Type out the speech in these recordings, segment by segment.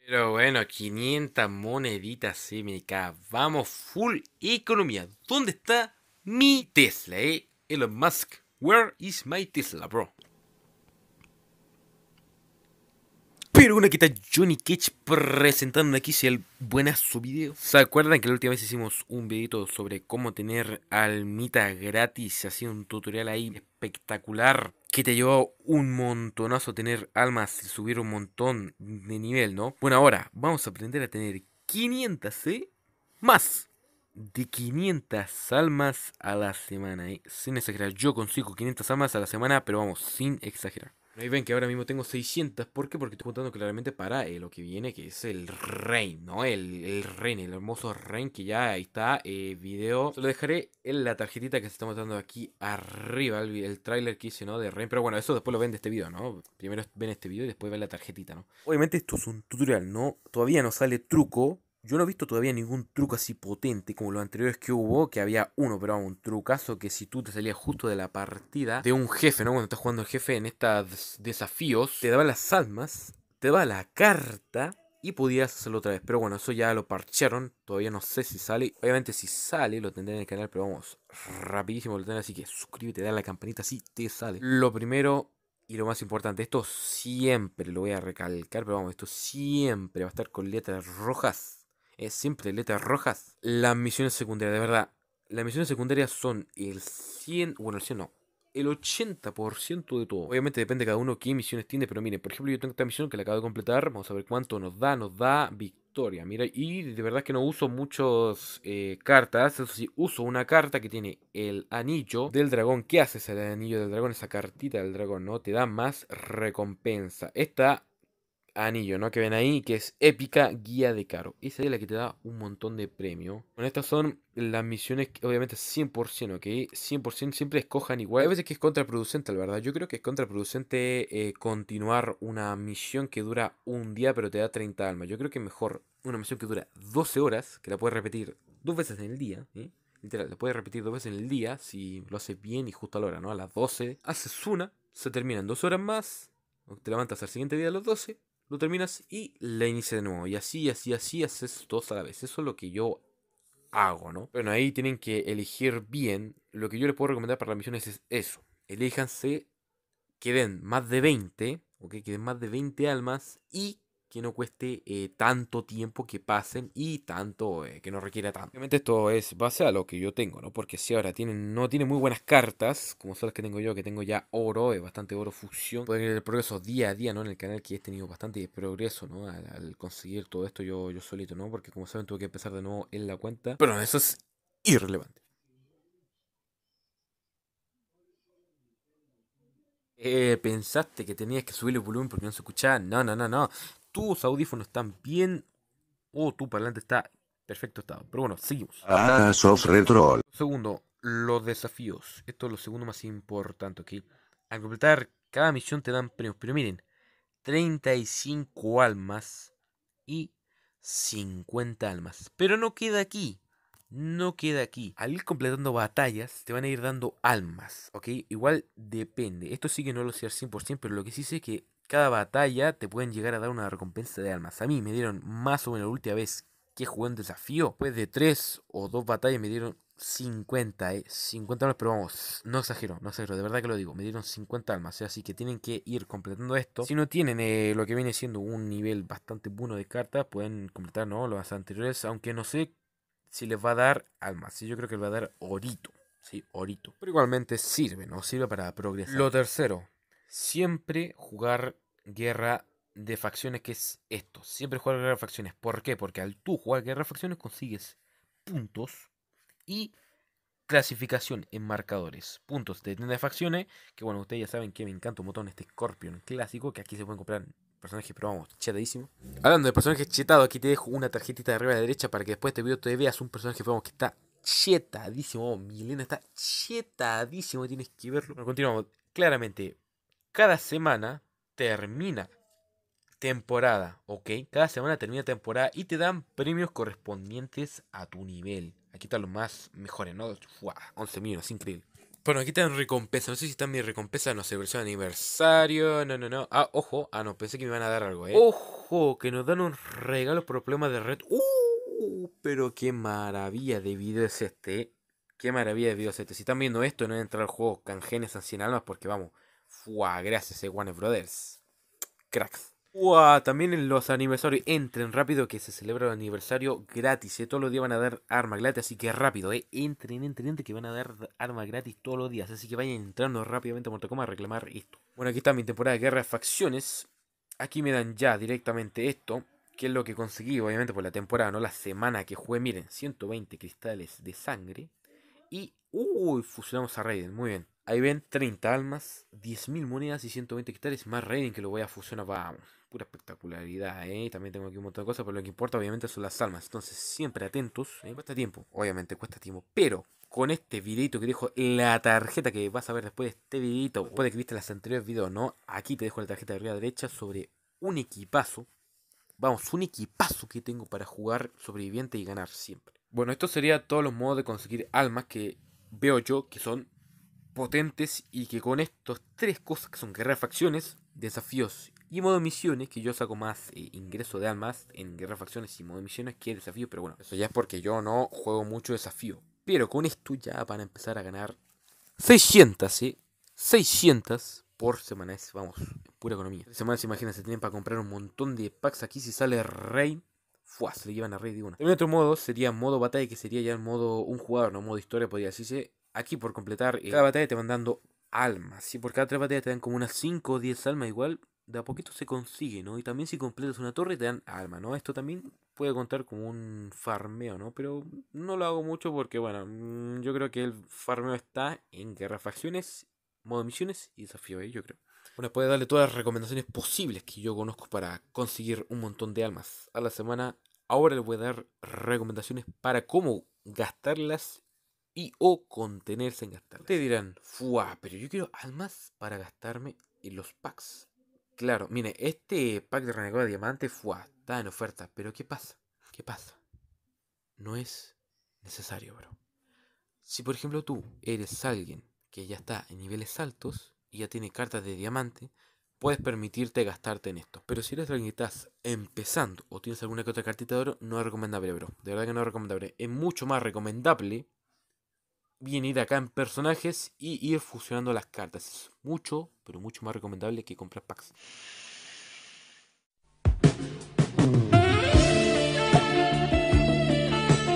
Pero bueno, 500 moneditas MK. Vamos, full economía. ¿Dónde está mi Tesla, Elon Musk, where is my Tesla, bro? Pero una que está Johnny Cage presentando aquí el buenazo video. ¿Se acuerdan que la última vez hicimos un videito sobre cómo tener almita gratis? Hacía un tutorial ahí espectacular que te llevó un montonazo tener almas y subir un montón de nivel, ¿no? Bueno, ahora vamos a aprender a tener 500, más de 500 almas a la semana, sin exagerar. Yo consigo 500 almas a la semana, pero vamos, sin exagerar. Ahí ven que ahora mismo tengo 600. ¿Por qué? Porque estoy juntando claramente para lo que viene, que es el Rain, ¿no? El Rain, el hermoso Rain, que ya ahí está. Video. Se lo dejaré en la tarjetita que se está mostrando aquí arriba. El tráiler que hice, ¿no? De Rain. Pero bueno, eso después lo ven de este video, ¿no? Primero ven este video y después ven la tarjetita, ¿no? Obviamente esto es un tutorial, ¿no? Todavía no sale truco. Yo no he visto todavía ningún truco así potente como los anteriores que hubo, que había uno, pero un trucazo que si tú te salías justo de la partida de un jefe, ¿no? Cuando estás jugando el jefe en estos desafíos, te daba las almas, te daba la carta y podías hacerlo otra vez. Pero bueno, eso ya lo parchearon, todavía no sé si sale. Obviamente si sale lo tendré en el canal, pero vamos, rapidísimo lo tendré, así que suscríbete, dale a la campanita si te sale. Lo primero y lo más importante, esto siempre lo voy a recalcar, pero vamos, esto siempre va a estar con letras rojas. Es siempre letras rojas. Las misiones secundarias, de verdad. Las misiones secundarias son el 100, bueno, el 100 no, el 80% de todo. Obviamente depende de cada uno qué misiones tiene, pero miren, por ejemplo, yo tengo esta misión que la acabo de completar. Vamos a ver cuánto nos da victoria. Mira, y de verdad que no uso muchas cartas. Eso sí, uso una carta que tiene el anillo del dragón. ¿Qué hace ese anillo del dragón? Esa cartita del dragón, ¿no? Te da más recompensa. Esta anillo, ¿no? Que ven ahí, que es épica guía de Caro. Esa es la que te da un montón de premio. Bueno, estas son las misiones que obviamente 100%, ¿ok? 100% siempre escojan igual. Hay veces que es contraproducente, la verdad. Yo creo que es contraproducente continuar una misión que dura un día pero te da 30 almas. Yo creo que es mejor una misión que dura 12 horas, que la puedes repetir dos veces en el día, ¿eh? Literal, la puedes repetir dos veces en el día si lo haces bien y justo a la hora, ¿no? A las 12 haces una, se termina en 2 horas más, te levantas al siguiente día a las 12, lo terminas y la inicia de nuevo. Y así haces dos a la vez. Eso es lo que yo hago, ¿no? Bueno, ahí tienen que elegir bien. Lo que yo les puedo recomendar para las misiones es eso. Elíjanse que den más de 20, ¿ok? Que den más de 20 almas y que no cueste tanto tiempo que pasen y tanto que no requiera tanto. Obviamente esto es base a lo que yo tengo, ¿no? Porque si ahora no tienen muy buenas cartas, como son las que tengo yo, que tengo ya oro, bastante oro fusión, pueden ir el progreso día a día, ¿no? En el canal que he tenido bastante progreso, ¿no? Al conseguir todo esto yo solito, ¿no? Porque como saben tuve que empezar de nuevo en la cuenta. Pero no, eso es irrelevante. Pensaste que tenías que subir el volumen porque no se escuchaba. No, no, no, no. Tus audífonos están bien o tu parlante está perfecto estado. Pero bueno, seguimos. Ah, soft retro. Segundo, los desafíos. Esto es lo segundo más importante, ¿ok? Al completar cada misión te dan premios. Pero miren, 35 almas y 50 almas. Pero no queda aquí. No queda aquí. Al ir completando batallas, te van a ir dando almas, ¿ok? Igual depende. Esto sí que no lo sé al 100%, pero lo que sí sé es que cada batalla te pueden llegar a dar una recompensa de almas. A mí me dieron más o menos la última vez que jugué un desafío. Después de 3 o 2 batallas me dieron 50, 50 almas, pero vamos, no exagero, no exagero, de verdad que lo digo, me dieron 50 almas, así que tienen que ir completando esto. Si no tienen lo que viene siendo un nivel bastante bueno de cartas, pueden completar, ¿no? Los anteriores, aunque no sé si les va a dar almas, sí, yo creo que les va a dar orito, sí, orito. Pero igualmente sirve, ¿no? Sirve para progresar. Lo tercero, siempre jugar guerra de facciones, que es esto, siempre jugar guerra de facciones. ¿Por qué? Porque al tú jugar guerra de facciones consigues puntos y clasificación en marcadores. Puntos de tienda de facciones, que bueno, ustedes ya saben que me encanta un montón este Scorpion clásico, que aquí se pueden comprar personajes, pero vamos, chetadísimo. Hablando de personajes chetados, aquí te dejo una tarjetita de arriba a la derecha para que después de este video te veas un personaje, vamos, que está chetadísimo. Oh, Milena está chetadísimo, tienes que verlo. Bueno, continuamos. Claramente, cada semana termina temporada, ¿ok? Cada semana termina temporada y te dan premios correspondientes a tu nivel. Aquí están los más mejores, ¿no? ¡Fua! 11 millones, increíble. Bueno, aquí están recompensa. No sé si está mi recompensa. No sé, versión aniversario. No, no, no. Ah, ojo. Ah, no, pensé que me iban a dar algo, ¿eh? Ojo, que nos dan un regalo por problemas de red. Pero qué maravilla de video es este, ¿eh? Qué maravilla de video es este. Si están viendo esto, no han entrado al juego Canjenes a 100 almas porque vamos. Fua, gracias, Warner Brothers. Cracks. También en los aniversarios, entren rápido que se celebra el aniversario gratis, todos los días van a dar armas gratis, así que rápido, entren que van a dar armas gratis todos los días, así que vayan entrando rápidamente a Mortal Kombat a reclamar esto. Bueno, aquí está mi temporada de guerra de facciones, aquí me dan ya directamente esto, que es lo que conseguí, obviamente por la temporada, no la semana que jugué, miren, 120 cristales de sangre, y, fusionamos a Raiden, muy bien. Ahí ven, 30 almas, 10.000 monedas y 120 cristales, más Raiden que lo voy a fusionar, vamos. Pura espectacularidad, También tengo aquí un montón de cosas, pero lo que importa obviamente son las almas. Entonces, siempre atentos, Cuesta tiempo, obviamente cuesta tiempo, pero con este videito que dejo la tarjeta que vas a ver después de este videito, después de que viste las anteriores videos, ¿no? Aquí te dejo la tarjeta de arriba a la derecha sobre un equipazo. Vamos, un equipazo que tengo para jugar sobreviviente y ganar siempre. Bueno, esto sería todos los modos de conseguir almas que veo yo que son potentes y que con estos tres cosas que son guerra de facciones, desafíos y modo misiones, que yo saco más ingreso de almas en guerra de facciones y modo misiones que desafío, pero bueno, eso ya es porque yo no juego mucho desafío. Pero con esto ya van a empezar a ganar 600, 600 por semana, es, vamos, pura economía. Semanas, imagínense, tienen para comprar un montón de packs aquí si sale Rey. Fua, se le llevan a Rey de una. También otro modo sería modo batalla, que sería ya el modo un jugador, no modo historia, podría decirse. Aquí por completar cada batalla te van dando almas. ¿Sí? Por cada 3 batallas te dan como unas 5 o 10 almas igual. De a poquito se consigue, ¿no? Y también si completas una torre te dan alma, ¿no? Esto también puede contar como un farmeo, ¿no? Pero no lo hago mucho porque, bueno, yo creo que el farmeo está en guerra facciones, modo misiones y desafío, yo creo. Bueno, puede darle todas las recomendaciones posibles que yo conozco para conseguir un montón de almas a la semana. Ahora les voy a dar recomendaciones para cómo gastarlas y o contenerse en gastarlas. Ustedes dirán, ¡fua! Pero yo quiero almas para gastarme en los packs. Claro, mire, este pack de Renegado de Diamante, ¡fua! Está en oferta. Pero ¿qué pasa? ¿Qué pasa? No es necesario, bro. Si por ejemplo tú eres alguien que ya está en niveles altos y ya tiene cartas de diamante, puedes permitirte gastarte en esto. Pero si eres alguien que estás empezando o tienes alguna que otra cartita de oro, no es recomendable, bro. De verdad que no es recomendable. Es mucho más recomendable bien ir acá en personajes y ir fusionando las cartas. Es mucho, pero mucho más recomendable que comprar packs.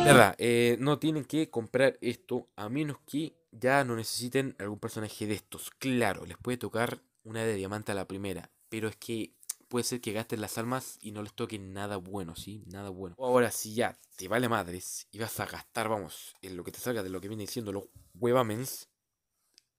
De verdad, no tienen que comprar esto a menos que ya no necesiten algún personaje de estos. Claro, les puede tocar una de diamante a la primera, pero es que puede ser que gasten las almas y no les toque nada bueno, ¿sí? Nada bueno. Ahora, si ya te vale madres y vas a gastar, vamos, en lo que te salga de lo que viene diciendo los huevamens,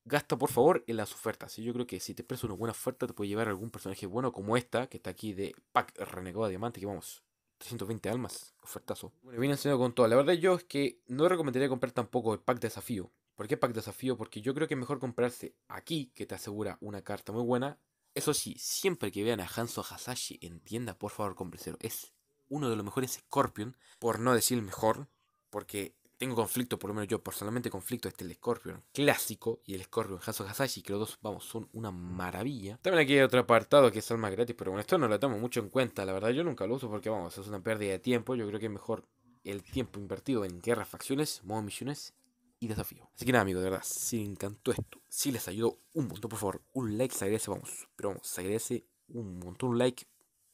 gasta por favor en las ofertas. ¿Sí? Yo creo que si te prestas una buena oferta te puede llevar algún personaje bueno como esta, que está aquí de Pack Renegado de Diamante, que vamos, 320 almas, ofertazo. Bueno, viene enseñado con todo. La verdad yo es que no recomendaría comprar tampoco el pack desafío. ¿Por qué pack desafío? Porque yo creo que es mejor comprarse aquí, que te asegura una carta muy buena. Eso sí, siempre que vean a Hanzo Hasashi en tienda, por favor cómprenselo. Es uno de los mejores Scorpion, por no decir el mejor, porque tengo conflicto, por lo menos yo personalmente conflicto este el Scorpion clásico y el Scorpion Hanzo Hasashi, que los dos, vamos, son una maravilla. También aquí hay otro apartado que es alma gratis, pero bueno, esto no lo tomo mucho en cuenta, la verdad yo nunca lo uso porque, vamos, es una pérdida de tiempo. Yo creo que es mejor el tiempo invertido en guerras, facciones, modo misiones y desafío. Así que nada, amigos, de verdad, si les encantó esto, si les ayudó un montón, por favor, un like se agradece, vamos, pero vamos, se agradece un montón, un like,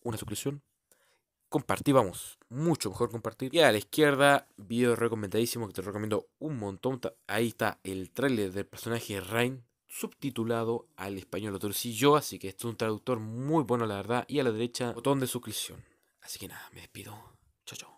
una suscripción. Compartir, vamos, mucho mejor compartir. Y a la izquierda, video recomendadísimo que te recomiendo un montón. Ahí está el tráiler del personaje Rain, subtitulado al español lo traducí yo, así que esto es un traductor muy bueno, la verdad. Y a la derecha, botón de suscripción. Así que nada, me despido. Chao, chao.